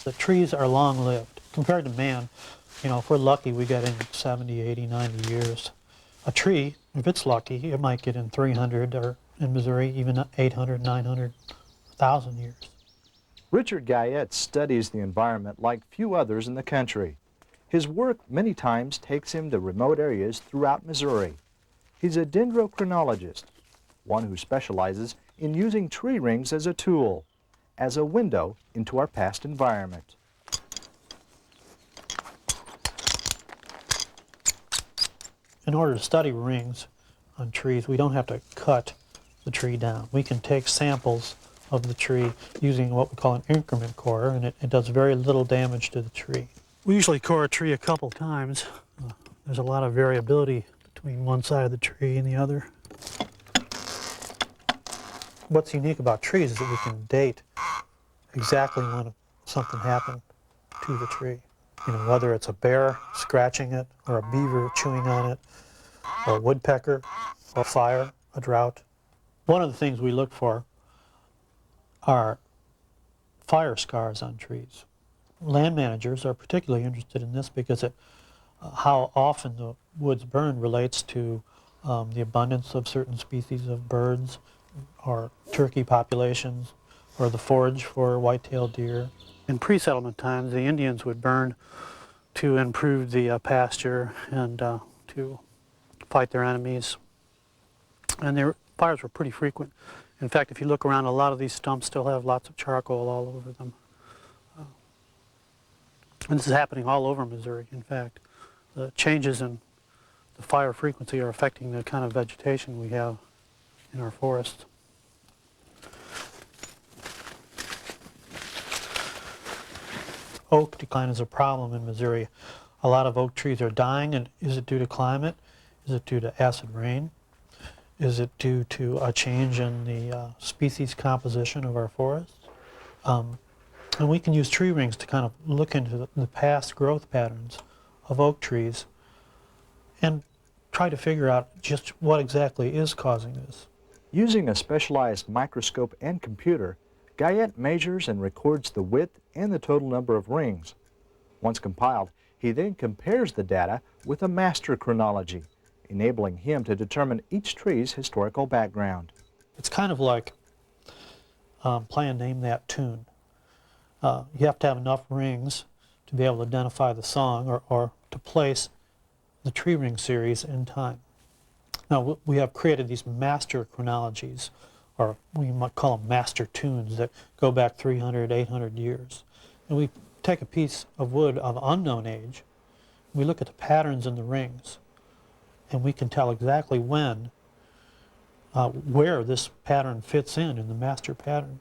that trees are long-lived. Compared to man, you know, if we're lucky, we get in 70, 80, 90 years. A tree, if it's lucky, it might get in 300, or in Missouri, even 800, 900, 1,000 years. Richard Guyette studies the environment like few others in the country. His work many times takes him to remote areas throughout Missouri. He's a dendrochronologist, one who specializes in using tree rings as a tool, as a window into our past environment. In order to study rings on trees, we don't have to cut the tree down. We can take samples of the tree using what we call an increment core, and it does very little damage to the tree. We usually core a tree a couple times. There's a lot of variability between one side of the tree and the other. What's unique about trees is that we can date exactly when something happened to the tree. You know, whether it's a bear scratching it, or a beaver chewing on it, or a woodpecker, or fire, a drought. One of the things we look for are fire scars on trees. Land managers are particularly interested in this because how often the woods burn relates to the abundance of certain species of birds, or turkey populations, or the forage for white-tailed deer. In pre-settlement times, the Indians would burn to improve the pasture and to fight their enemies. And their fires were pretty frequent. In fact, if you look around, a lot of these stumps still have lots of charcoal all over them. And this is happening all over Missouri, in fact. The changes in the fire frequency are affecting the kind of vegetation we have in our forests. Oak decline is a problem in Missouri. A lot of oak trees are dying, and is it due to climate? Is it due to acid rain? Is it due to a change in the species composition of our forests? And we can use tree rings to kind of look into the past growth patterns of oak trees and try to figure out just what exactly is causing this. Using a specialized microscope and computer, Guyette measures and records the width and the total number of rings. Once compiled, he then compares the data with a master chronology, enabling him to determine each tree's historical background. It's kind of like playing Name That Tune. You have to have enough rings to be able to identify the song, or to place the tree ring series in time. Now, we have created these master chronologies, or we might call them master tunes, that go back 300, 800 years. And we take a piece of wood of unknown age, we look at the patterns in the rings, and we can tell exactly when, where this pattern fits in the master pattern.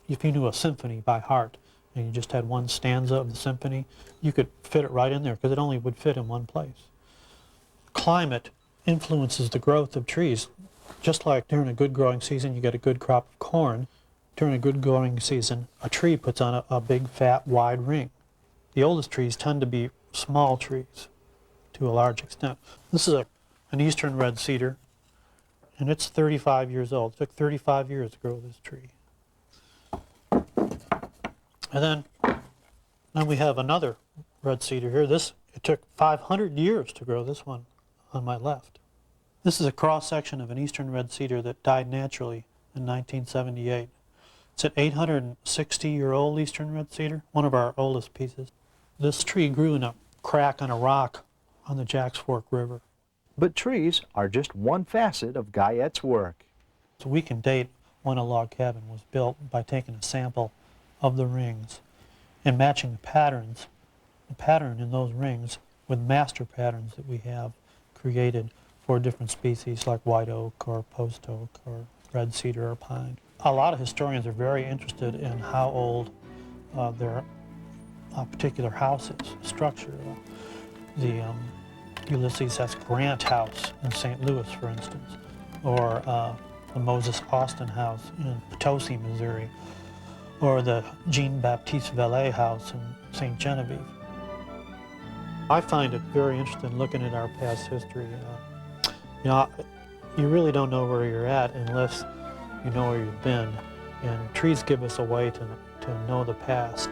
If you knew a symphony by heart, and you just had one stanza of the symphony, you could fit it right in there, because it only would fit in one place. Climate influences the growth of trees. Just like during a good growing season, you get a good crop of corn. During a good growing season, a tree puts on a big, fat, wide ring. The oldest trees tend to be small trees to a large extent. This is an eastern red cedar, and it's 35 years old. It took 35 years to grow this tree. And then we have another red cedar here. It took 500 years to grow this one on my left. This is a cross-section of an eastern red cedar that died naturally in 1978. It's an 860-year-old eastern red cedar, one of our oldest pieces. This tree grew in a crack on a rock on the Jacks Fork River. But trees are just one facet of Guyette's work. So we can date when a log cabin was built by taking a sample of the rings and matching the pattern in those rings with master patterns that we have created for different species like white oak or post oak or red cedar or pine. A lot of historians are very interested in how old their particular house is, structure. The Ulysses S. Grant House in St. Louis, for instance, or the Moses Austin House in Potosi, Missouri, or the Jean-Baptiste Vallée House in St. Genevieve. I find it very interesting looking at our past history. You know, you really don't know where you're at unless you know where you've been, and trees give us a way to know the past.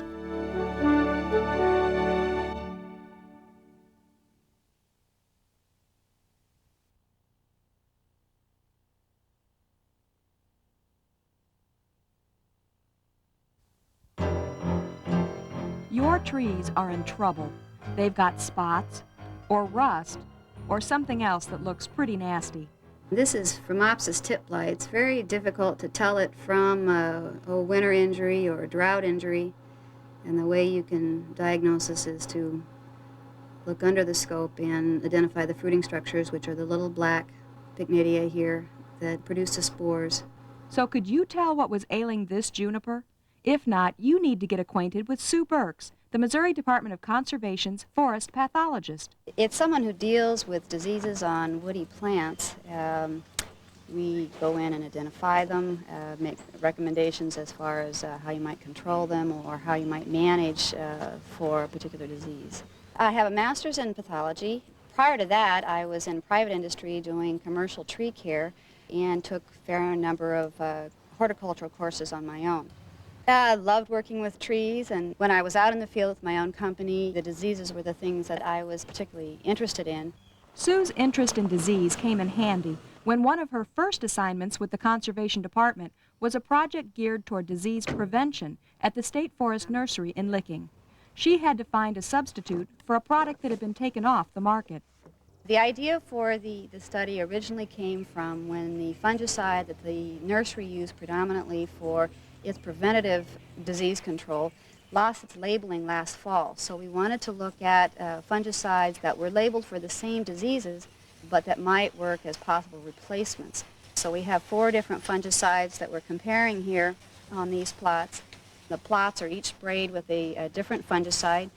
Your trees are in trouble. They've got spots, or rust, or something else that looks pretty nasty. This is Phomopsis tip blight. It's very difficult to tell it from a winter injury or a drought injury. And the way you can diagnose this is to look under the scope and identify the fruiting structures, which are the little black pycnidia here that produce the spores. So could you tell what was ailing this juniper? If not, you need to get acquainted with Sue Burks, the Missouri Department of Conservation's forest pathologist. It's someone who deals with diseases on woody plants. We go in and identify them, make recommendations as far as how you might control them or how you might manage for a particular disease. I have a master's in pathology. Prior to that, I was in private industry doing commercial tree care and took a fair number of horticultural courses on my own. I loved working with trees, and when I was out in the field with my own company, the diseases were the things that I was particularly interested in. Sue's interest in disease came in handy when one of her first assignments with the Conservation Department was a project geared toward disease prevention at the State Forest Nursery in Licking. She had to find a substitute for a product that had been taken off the market. The idea for the study originally came from when the fungicide that the nursery used predominantly for its preventative disease control lost its labeling last fall. So we wanted to look at fungicides that were labeled for the same diseases, but that might work as possible replacements. So we have 4 different fungicides that we're comparing here on these plots. The plots are each sprayed with a different fungicide.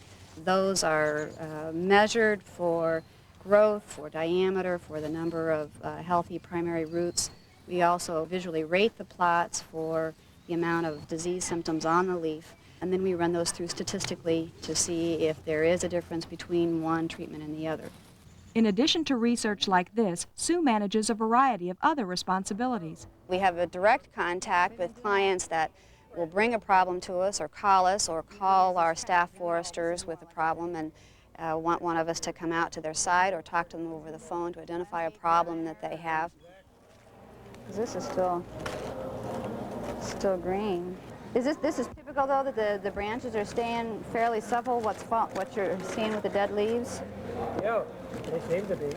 Those are measured for growth, for diameter, for the number of healthy primary roots. We also visually rate the plots for the amount of disease symptoms on the leaf, and then we run those through statistically to see if there is a difference between one treatment and the other. In addition to research like this, Sue manages a variety of other responsibilities. We have a direct contact with clients that will bring a problem to us or call our staff foresters with a problem and want one of us to come out to their site or talk to them over the phone to identify a problem that they have. This is still green. This is typical, though, that the branches are staying fairly supple, what you're seeing with the dead leaves? Yeah, they seem to be.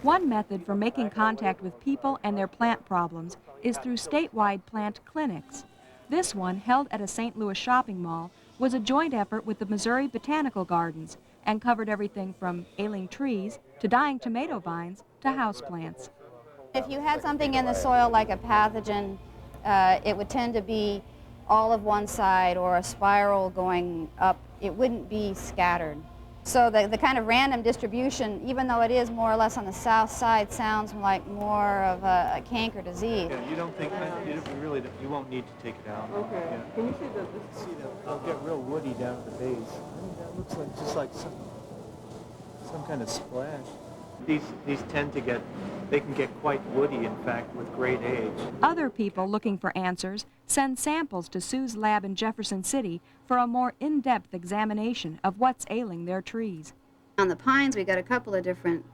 One method for making contact with people and their plant problems is through statewide plant clinics. This one, held at a St. Louis shopping mall, was a joint effort with the Missouri Botanical Gardens and covered everything from ailing trees to dying tomato vines to houseplants. If you had something in the soil like a pathogen, it would tend to be all of one side or a spiral going up. It wouldn't be scattered. So the kind of random distribution, even though it is more or less on the south side, sounds like more of a canker disease. Yeah, you don't think, you won't need to take it out. Okay. Yeah. Can you see They'll get real woody down at the base. I mean, that looks like just like some kind of splash. These tend to they can get quite woody, in fact, with great age. Other people looking for answers send samples to Sue's lab in Jefferson City for a more in-depth examination of what's ailing their trees. On the pines, we got a couple of different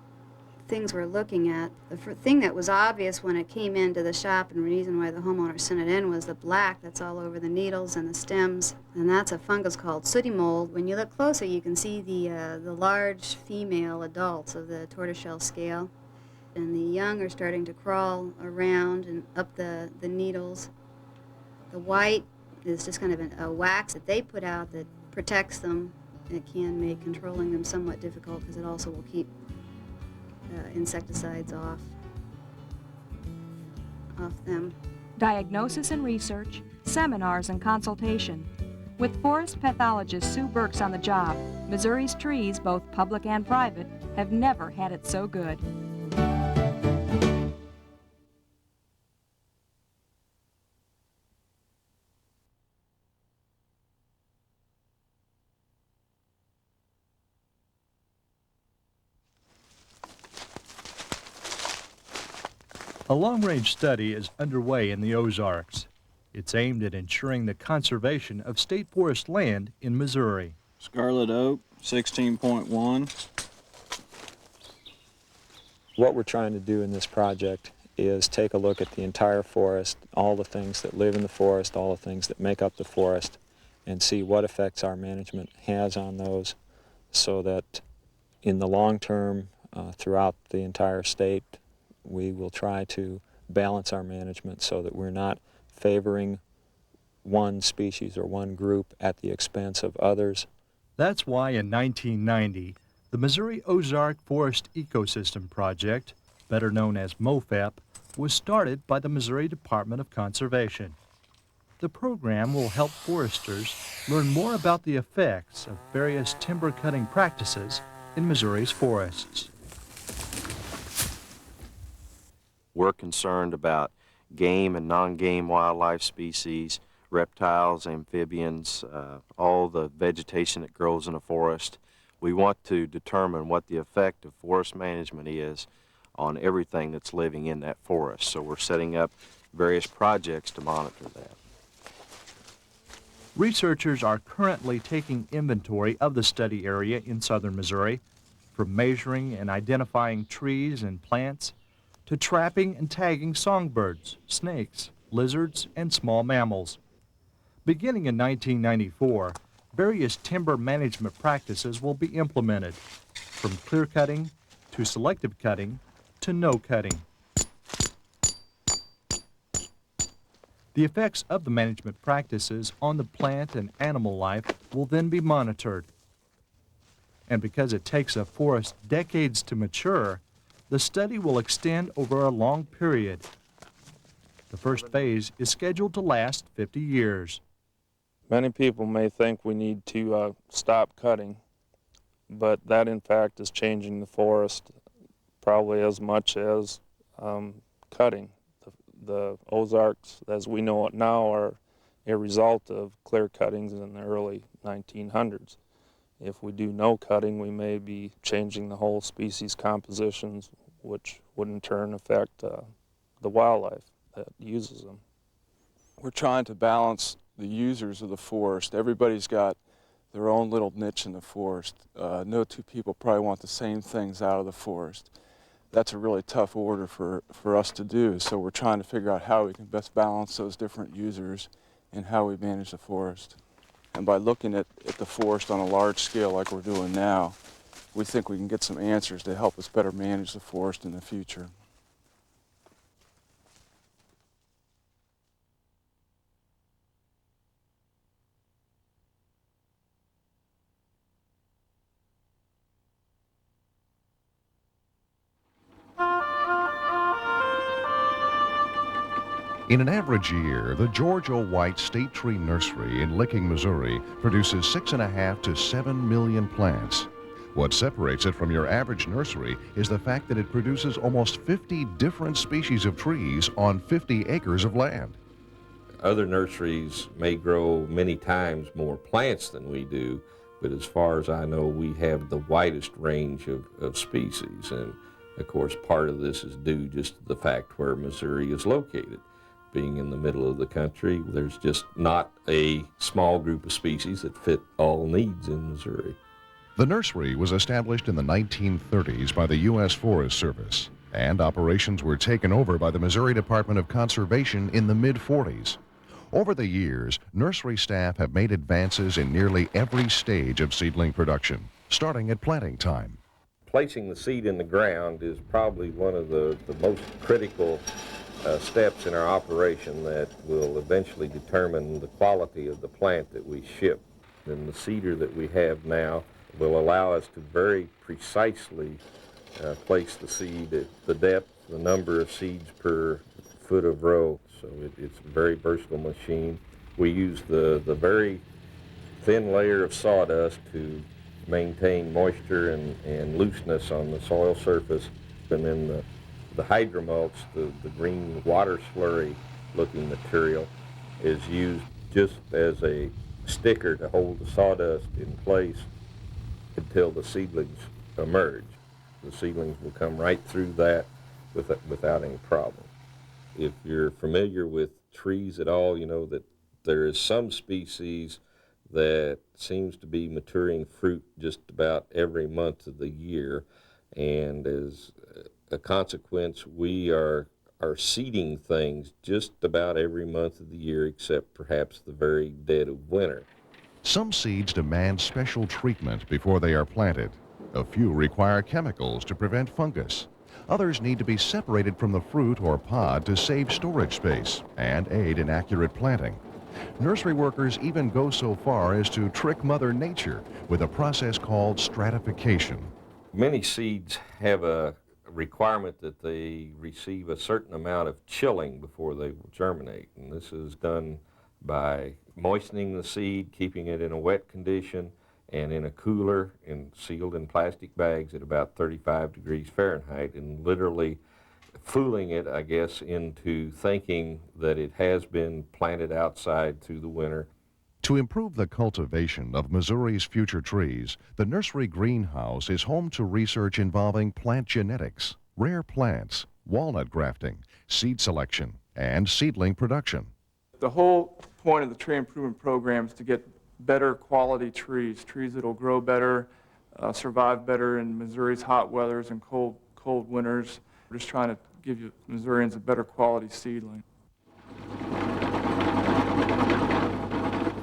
things we're looking at. The thing that was obvious when it came into the shop, and the reason why the homeowner sent it in, was the black that's all over the needles and the stems, and that's a fungus called sooty mold. When you look closer, you can see the large female adults of the tortoiseshell scale, and the young are starting to crawl around and up the needles. The white is just kind of a wax that they put out that protects them. It can make controlling them somewhat difficult because it also will keep insecticides off them. Diagnosis and research, seminars and consultation. With forest pathologist Sue Burks on the job, Missouri's trees, both public and private, have never had it so good. A long-range study is underway in the Ozarks. It's aimed at ensuring the conservation of state forest land in Missouri. Scarlet oak, 16.1. What we're trying to do in this project is take a look at the entire forest, all the things that live in the forest, all the things that make up the forest, and see what effects our management has on those, so that in the long term, throughout the entire state, we will try to balance our management so that we're not favoring one species or one group at the expense of others. That's why in 1990, the Missouri Ozark Forest Ecosystem Project, better known as MOFEP, was started by the Missouri Department of Conservation. The program will help foresters learn more about the effects of various timber cutting practices in Missouri's forests. We're concerned about game and non-game wildlife species, reptiles, amphibians, all the vegetation that grows in a forest. We want to determine what the effect of forest management is on everything that's living in that forest. So we're setting up various projects to monitor that. Researchers are currently taking inventory of the study area in southern Missouri, from measuring and identifying trees and plants to trapping and tagging songbirds, snakes, lizards, and small mammals. Beginning in 1994, various timber management practices will be implemented, from clear cutting to selective cutting to no cutting. The effects of the management practices on the plant and animal life will then be monitored. And because it takes a forest decades to mature, the study will extend over a long period. The first phase is scheduled to last 50 years. Many people may think we need to stop cutting, but that in fact is changing the forest probably as much as cutting. The Ozarks, as we know it now, are a result of clear cuttings in the early 1900s. If we do no cutting, we may be changing the whole species compositions, which would in turn affect the wildlife that uses them. We're trying to balance the users of the forest. Everybody's got their own little niche in the forest. No two people probably want the same things out of the forest. That's a really tough order for us to do, so we're trying to figure out how we can best balance those different users and how we manage the forest. And by looking at the forest on a large scale like we're doing now, we think we can get some answers to help us better manage the forest in the future. In an average year, the George O. White State Tree Nursery in Licking, Missouri produces 6.5 to 7 million plants. What separates it from your average nursery is the fact that it produces almost 50 different species of trees on 50 acres of land. Other nurseries may grow many times more plants than we do, but as far as I know, we have the widest range of species. And of course, part of this is due just to the fact where Missouri is located. Being in the middle of the country, there's just not a small group of species that fit all needs in Missouri. The nursery was established in the 1930s by the U.S. Forest Service, and operations were taken over by the Missouri Department of Conservation in the mid-40s. Over the years, nursery staff have made advances in nearly every stage of seedling production, starting at planting time. Placing the seed in the ground is probably one of the most critical steps in our operation that will eventually determine the quality of the plant that we ship. And the seeder that we have now will allow us to very precisely place the seed at the depth, the number of seeds per foot of row. So it's a very versatile machine. We use the very thin layer of sawdust to maintain moisture and looseness on the soil surface, and then the hydromulch, the green water slurry looking material, is used just as a sticker to hold the sawdust in place until the seedlings emerge. The seedlings will come right through that without any problem. If you're familiar with trees at all, you know that there is some species that seems to be maturing fruit just about every month of the year, and as a consequence, we are seeding things just about every month of the year except perhaps the very dead of winter. Some seeds demand special treatment before they are planted. A few require chemicals to prevent fungus. Others need to be separated from the fruit or pod to save storage space and aid in accurate planting. Nursery workers even go so far as to trick Mother Nature with a process called stratification. Many seeds have a requirement that they receive a certain amount of chilling before they will germinate, and this is done by moistening the seed, keeping it in a wet condition, and in a cooler and sealed in plastic bags at about 35 degrees Fahrenheit, and literally fooling it, I guess, into thinking that it has been planted outside through the winter. To improve the cultivation of Missouri's future trees, the nursery greenhouse is home to research involving plant genetics, rare plants, walnut grafting, seed selection, and seedling production. The whole point of the tree improvement program is to get better quality trees that will grow better, survive better in Missouri's hot weathers and cold winters. We're just trying to give you Missourians a better quality seedling.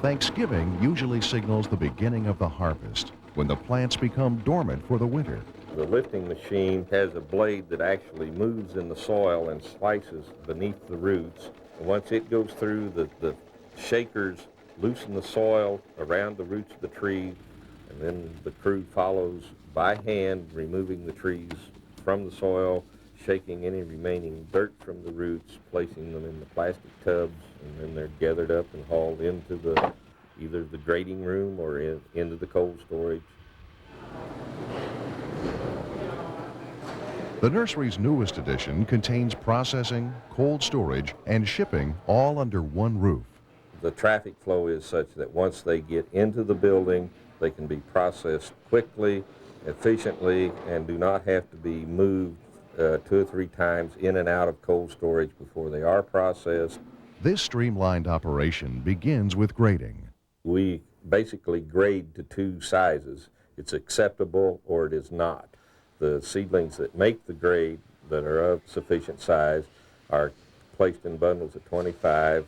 Thanksgiving usually signals the beginning of the harvest, when the plants become dormant for the winter. The lifting machine has a blade that actually moves in the soil and slices beneath the roots. And once it goes through, the shakers loosen the soil around the roots of the tree, and then the crew follows by hand, removing the trees from the soil, shaking any remaining dirt from the roots, placing them in the plastic tubs, and then they're gathered up and hauled into either the grading room or into the cold storage. The nursery's newest edition contains processing, cold storage, and shipping all under one roof. The traffic flow is such that once they get into the building, they can be processed quickly, efficiently, and do not have to be moved 2 or 3 times in and out of cold storage before they are processed. This streamlined operation begins with grading. We basically grade to 2 sizes. It's acceptable or it is not. The seedlings that make the grade that are of sufficient size are placed in bundles of 25,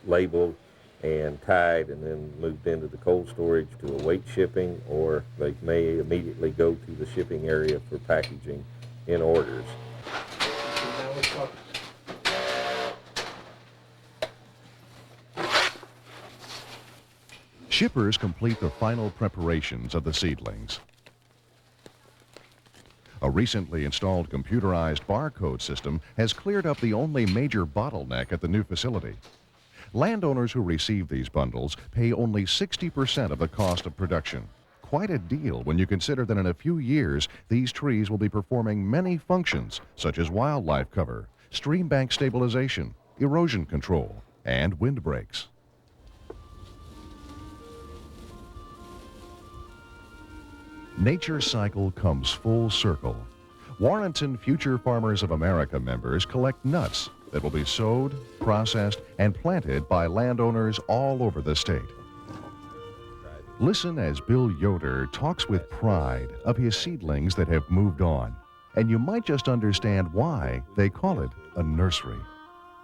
labeled and tied, and then moved into the cold storage to await shipping, or they may immediately go to the shipping area for packaging in orders. Shippers complete the final preparations of the seedlings. A recently installed computerized barcode system has cleared up the only major bottleneck at the new facility. Landowners who receive these bundles pay only 60% of the cost of production. Quite a deal when you consider that in a few years, these trees will be performing many functions, such as wildlife cover, stream bank stabilization, erosion control, and windbreaks. Nature's cycle comes full circle. Warrenton Future Farmers of America members collect nuts that will be sowed, processed, and planted by landowners all over the state. Listen as Bill Yoder talks with pride of his seedlings that have moved on, and you might just understand why they call it a nursery.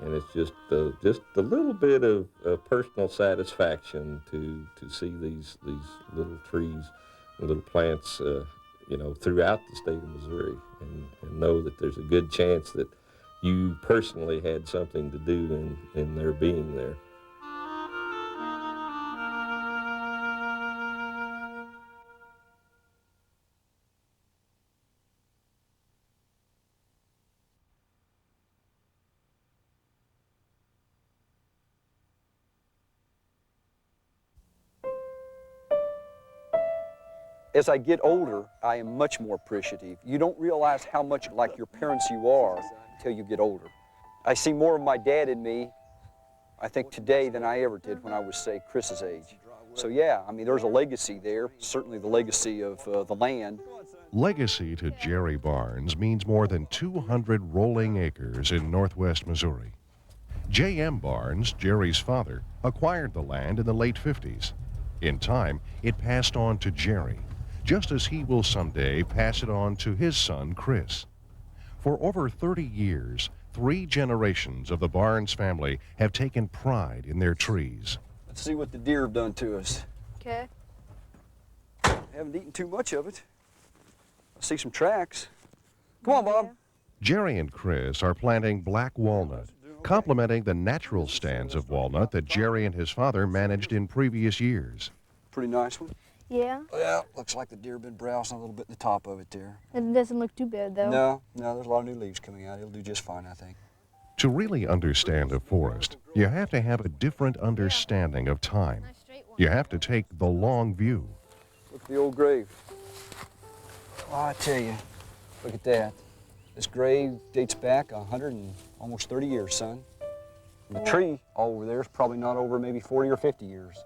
And it's just a little bit of personal satisfaction to see these little trees, little plants, throughout the state of Missouri, and know that there's a good chance that you personally had something to do in their being there. As I get older, I am much more appreciative. You don't realize how much like your parents you are until you get older. I see more of my dad in me, I think, today than I ever did when I was, say, Chris's age. So yeah, I mean, there's a legacy there, certainly the legacy of the land. Legacy to Jerry Barnes means more than 200 rolling acres in northwest Missouri. J.M. Barnes, Jerry's father, acquired the land in the late 50s. In time, it passed on to Jerry, just as he will someday pass it on to his son, Chris. For over 30 years, 3 generations of the Barnes family have taken pride in their trees. Let's see what the deer have done to us. Okay. Haven't eaten too much of it. I see some tracks. Come on, Bob. Jerry and Chris are planting black walnut, complementing the natural stands of walnut that Jerry and his father managed in previous years. Pretty nice one. Yeah. Well, looks like the deer have been browsing a little bit in the top of it there. It doesn't look too bad, though. No, there's a lot of new leaves coming out. It'll do just fine, I think. To really understand a forest, you have to have a different understanding of time. You have to take the long view. Look at the old grave. Oh, I tell you, look at that. This grave dates back 100 and almost 30 years, son. And the tree over there is probably not over maybe 40 or 50 years.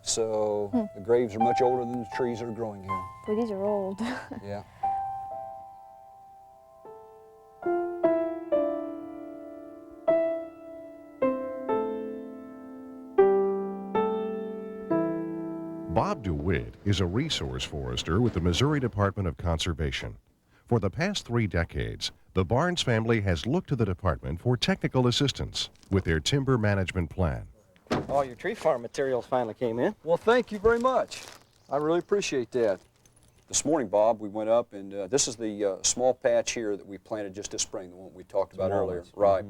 So the graves are much older than the trees that are growing here. Boy, these are old. Yeah. Bob DeWitt is a resource forester with the Missouri Department of Conservation. For the past 3 decades, the Barnes family has looked to the department for technical assistance with their timber management plan. All your tree farm materials finally came in. Well, thank you very much. I really appreciate that. This morning, Bob, we went up, and this is the small patch here that we planted just this spring, the one we talked about earlier. Right.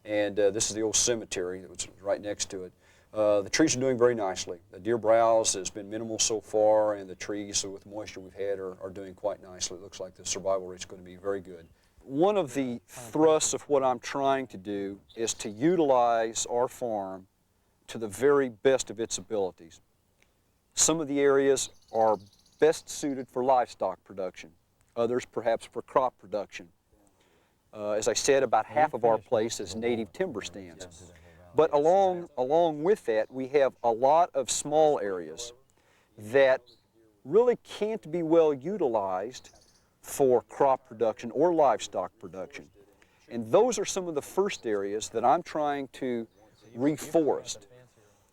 And this is the old cemetery that was right next to it. The trees are doing very nicely. The deer browse has been minimal so far, and the trees, with the moisture we've had, are doing quite nicely. It looks like the survival rate is going to be very good. One of the thrusts of what I'm trying to do is to utilize our farm to the very best of its abilities. Some of the areas are best suited for livestock production, others perhaps for crop production. As I said, about half of our place is native timber stands. But along with that, we have a lot of small areas that really can't be well utilized for crop production or livestock production. And those are some of the first areas that I'm trying to reforest.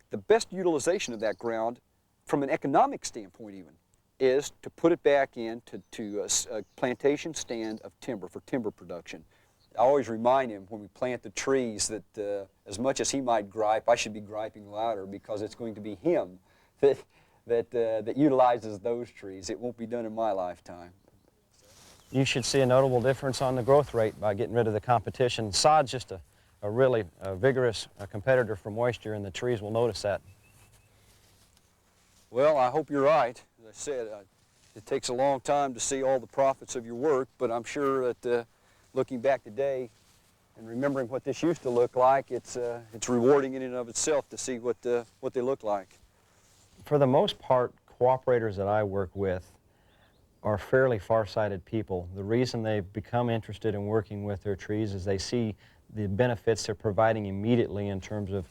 The best utilization of that ground, from an economic standpoint even, is to put it back into a plantation stand of timber for timber production. I always remind him when we plant the trees that as much as he might gripe, I should be griping louder, because it's going to be him that utilizes those trees. It won't be done in my lifetime. You should see a notable difference on the growth rate by getting rid of the competition. Sod's just a really vigorous competitor for moisture, and the trees will notice that. Well, I hope you're right. As I said, it takes a long time to see all the profits of your work, but I'm sure that looking back today and remembering what this used to look like, it's rewarding in and of itself to see what they look like. For the most part, cooperators that I work with are fairly far-sighted people. The reason they've become interested in working with their trees is they see the benefits they're providing immediately in terms of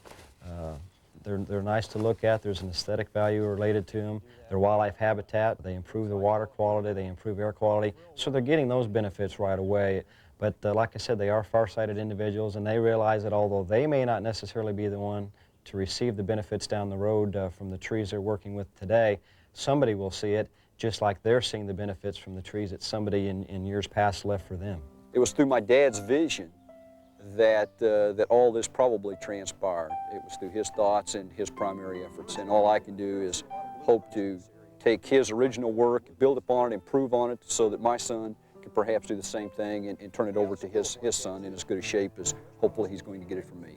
they're nice to look at, there's an aesthetic value related to them, their wildlife habitat, they improve the water quality, they improve air quality, so they're getting those benefits right away. But like I said, they are far-sighted individuals, and they realize that although they may not necessarily be the one to receive the benefits down the road from the trees they're working with today, somebody will see it, just like they're seeing the benefits from the trees that somebody in years past left for them. It was through my dad's vision that all this probably transpired. It was through his thoughts and his primary efforts, and all I can do is hope to take his original work, build upon it, improve on it, so that my son can perhaps do the same thing and turn it over to his son in as good a shape as hopefully he's going to get it from me.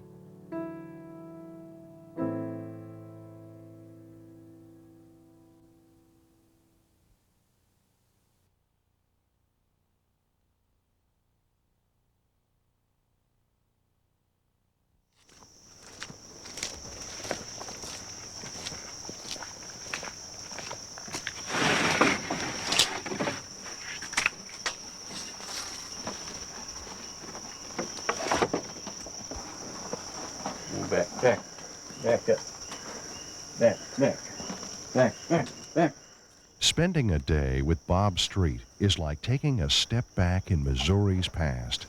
Back. Spending a day with Bob Street is like taking a step back in Missouri's past.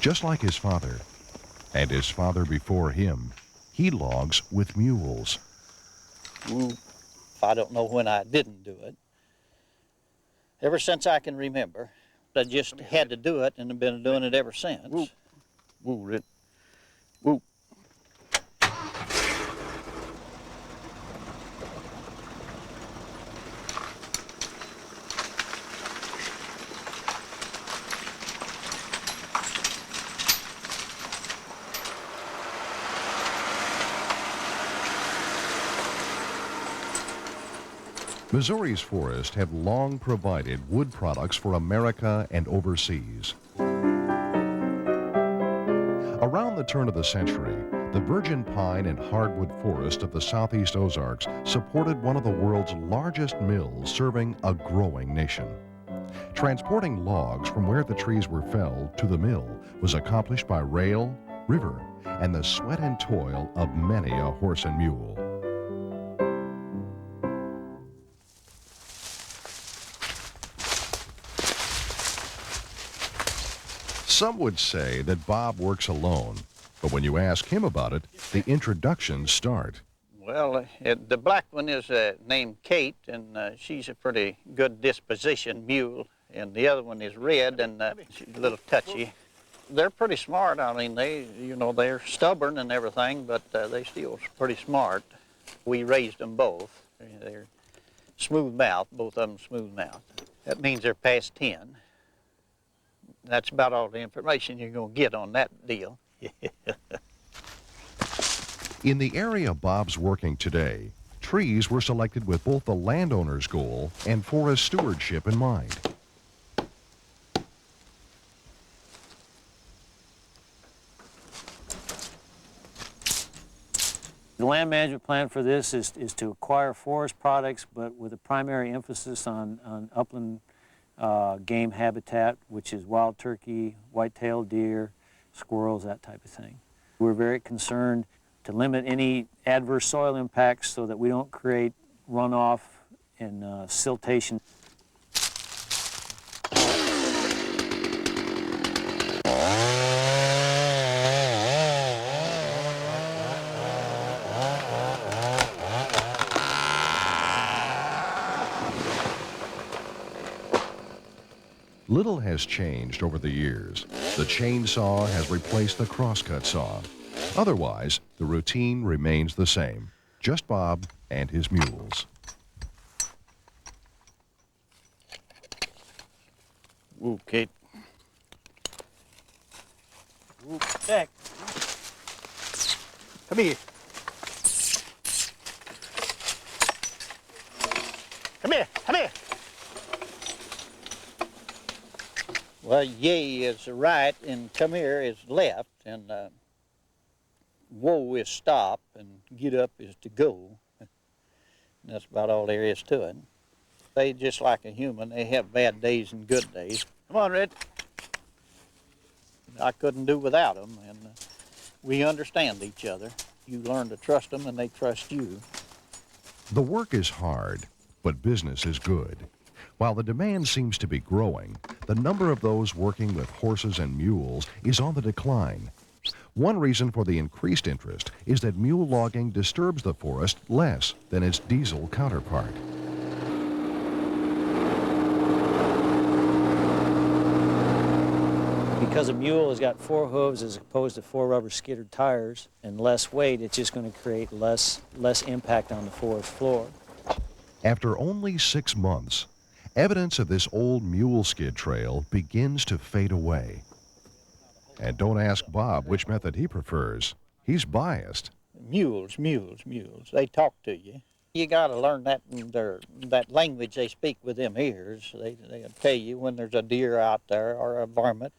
Just like his father, and his father before him, he logs with mules. I don't know when I didn't do it. Ever since I can remember, I just had to do it and have been doing it ever since. Woo, it. Woo. Missouri's forests have long provided wood products for America and overseas. Around the turn of the century, the virgin pine and hardwood forest of the southeast Ozarks supported one of the world's largest mills serving a growing nation. Transporting logs from where the trees were felled to the mill was accomplished by rail, river, and the sweat and toil of many a horse and mule. Some would say that Bob works alone, but when you ask him about it, the introductions start. Well, the black one is named Kate, and she's a pretty good disposition mule. And the other one is Red, and she's a little touchy. They're pretty smart. I mean, they're stubborn and everything, but they still pretty smart. We raised them both. They're smooth mouth, both of them smooth mouth. That means they're past 10. That's about all the information you're going to get on that deal. In the area Bob's working today, trees were selected with both the landowner's goal and forest stewardship in mind. The land management plan for this is to acquire forest products, but with a primary emphasis on upland game habitat, which is wild turkey, white-tailed deer, squirrels, that type of thing. We're very concerned to limit any adverse soil impacts so that we don't create runoff and siltation. Little has changed over the years. The chainsaw has replaced the crosscut saw. Otherwise, the routine remains the same. Just Bob and his mules. Woo, Kate. Woo, Jack. Come here. Come here, come here. Well, yay is right, and come here is left, and whoa is stop, and get up is to go. And that's about all there is to it. They just like a human. They have bad days and good days. Come on, Red. I couldn't do without them, and we understand each other. You learn to trust them, and they trust you. The work is hard, but business is good. While the demand seems to be growing, the number of those working with horses and mules is on the decline. One reason for the increased interest is that mule logging disturbs the forest less than its diesel counterpart. Because a mule has got 4 hooves as opposed to 4 rubber skiddered tires and less weight, it's just going to create less impact on the forest floor. After only 6 months, evidence of this old mule skid trail begins to fade away. And don't ask Bob which method he prefers. He's biased. Mules. They talk to you. You got to learn that language they speak with them ears. They'll tell you when there's a deer out there or a varmint.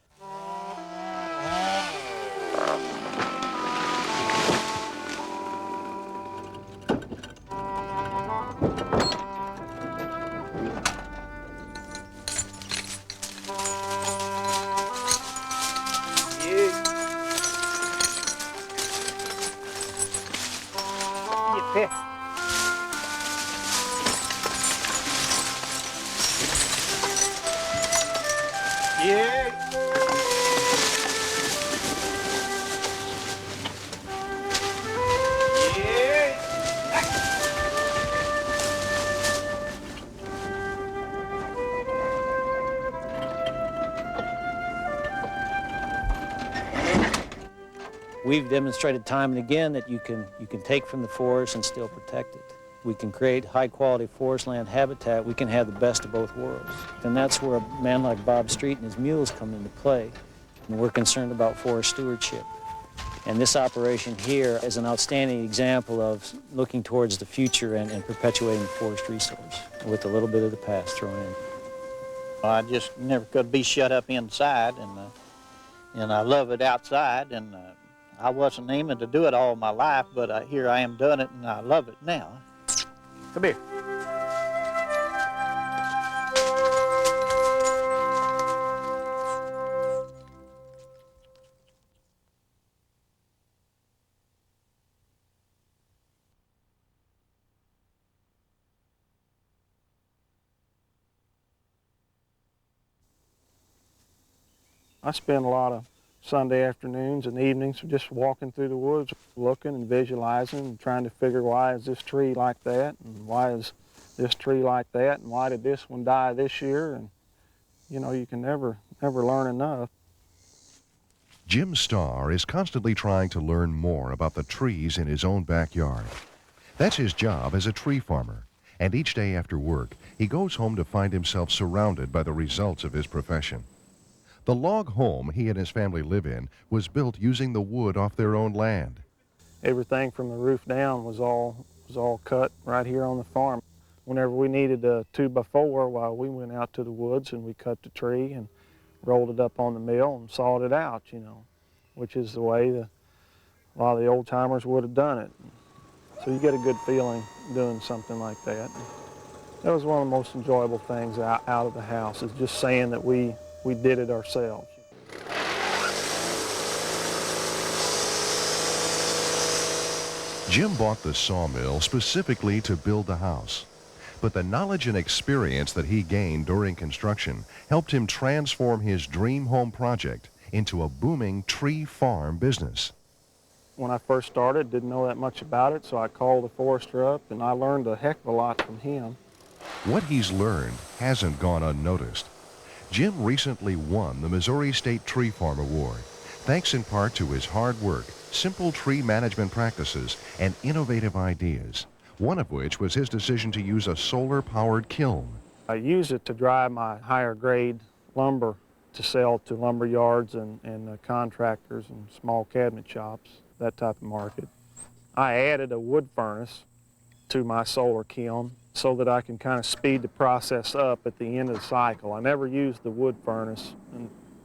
We've demonstrated time and again that you can take from the forest and still protect it. We can create high-quality forest land habitat. We can have the best of both worlds. And that's where a man like Bob Street and his mules come into play. And we're concerned about forest stewardship. And this operation here is an outstanding example of looking towards the future and perpetuating the forest resource with a little bit of the past thrown in. I just never could be shut up inside, and I love it outside, and I wasn't aiming to do it all my life, but here I am doing it, and I love it now. Come here. I spend a lot of Sunday afternoons and evenings just walking through the woods, looking and visualizing and trying to figure why is this tree like that and why is this tree like that and why did this one die this year, and you know, you can never learn enough. Jim Starr is constantly trying to learn more about the trees in his own backyard. That's his job as a tree farmer, and each day after work he goes home to find himself surrounded by the results of his profession. The log home he and his family live in was built using the wood off their own land. Everything from the roof down was all cut right here on the farm. Whenever we needed a 2x4, well, we went out to the woods and we cut the tree and rolled it up on the mill and sawed it out, you know, which is the way a lot of the old timers would have done it. So you get a good feeling doing something like that. That was one of the most enjoyable things out of the house, is just saying that we did it ourselves. Jim bought the sawmill specifically to build the house, but the knowledge and experience that he gained during construction helped him transform his dream home project into a booming tree farm business. When I first started, didn't know that much about it, so I called the forester up and I learned a heck of a lot from him. What he's learned hasn't gone unnoticed. Jim recently won the Missouri State Tree Farm Award, thanks in part to his hard work, simple tree management practices, and innovative ideas, one of which was his decision to use a solar-powered kiln. I use it to dry my higher-grade lumber to sell to lumber yards and contractors and small cabinet shops, that type of market. I added a wood furnace to my solar kiln so that I can kind of speed the process up at the end of the cycle. I never used the wood furnace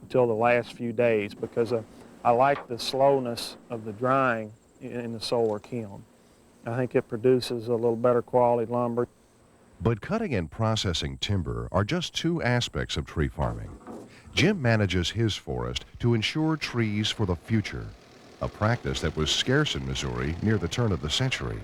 until the last few days because I like the slowness of the drying in the solar kiln. I think it produces a little better quality lumber. But cutting and processing timber are just two aspects of tree farming. Jim manages his forest to ensure trees for the future, a practice that was scarce in Missouri near the turn of the century.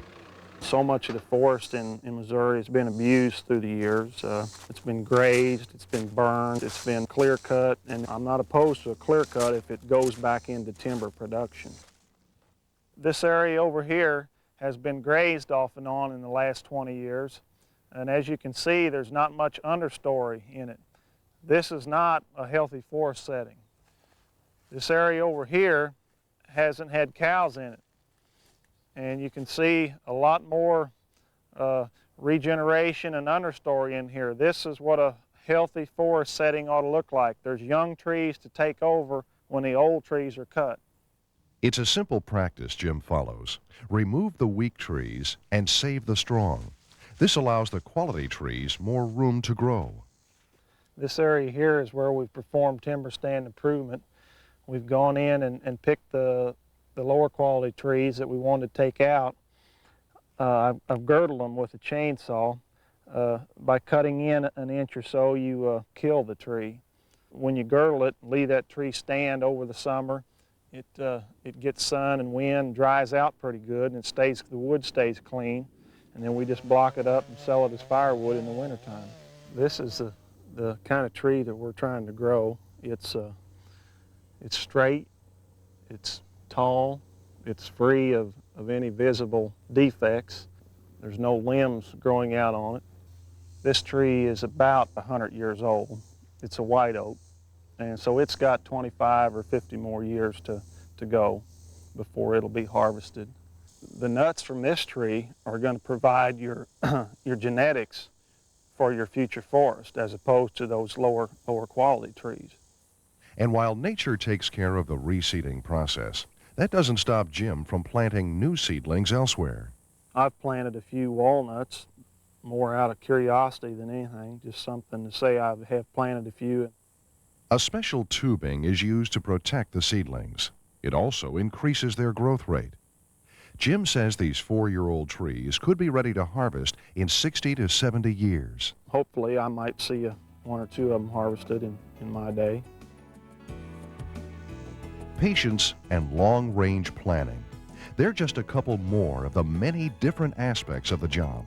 So much of the forest in Missouri has been abused through the years. It's been grazed, it's been burned, it's been clear cut, and I'm not opposed to a clear cut if it goes back into timber production. This area over here has been grazed off and on in the last 20 years, and as you can see, there's not much understory in it. This is not a healthy forest setting. This area over here hasn't had cows in it. And you can see a lot more regeneration and understory in here. This is what a healthy forest setting ought to look like. There's young trees to take over when the old trees are cut. It's a simple practice Jim follows. Remove the weak trees and save the strong. This allows the quality trees more room to grow. This area here is where we've performed timber stand improvement. We've gone in and picked the lower quality trees that we wanted to take out. I've girdled them with a chainsaw. By cutting in an inch or so, you kill the tree. When you girdle it, leave that tree stand over the summer, it gets sun and wind, dries out pretty good, and the wood stays clean. And then we just block it up and sell it as firewood in the wintertime. This is the kind of tree that we're trying to grow. It's straight, it's tall, it's free of any visible defects. There's no limbs growing out on it. This tree is about 100 years old. It's a white oak, and so it's got 25 or 50 more years to go before it'll be harvested. The nuts from this tree are going to provide your, your genetics for your future forest, as opposed to those lower quality trees. And while nature takes care of the reseeding process, that doesn't stop Jim from planting new seedlings elsewhere. I've planted a few walnuts, more out of curiosity than anything, just something to say I have planted a few. A special tubing is used to protect the seedlings. It also increases their growth rate. Jim says these 4-year-old trees could be ready to harvest in 60 to 70 years. Hopefully I might see one or two of them harvested in my day. Patience and long-range planning. They're just a couple more of the many different aspects of the job,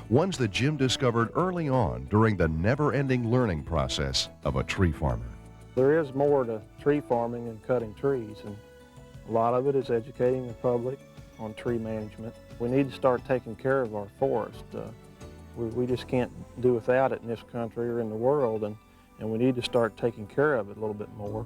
ones that Jim discovered early on during the never-ending learning process of a tree farmer. There is more to tree farming than cutting trees, and a lot of it is educating the public on tree management. We need to start taking care of our forest. We just can't do without it in this country or in the world, and we need to start taking care of it a little bit more.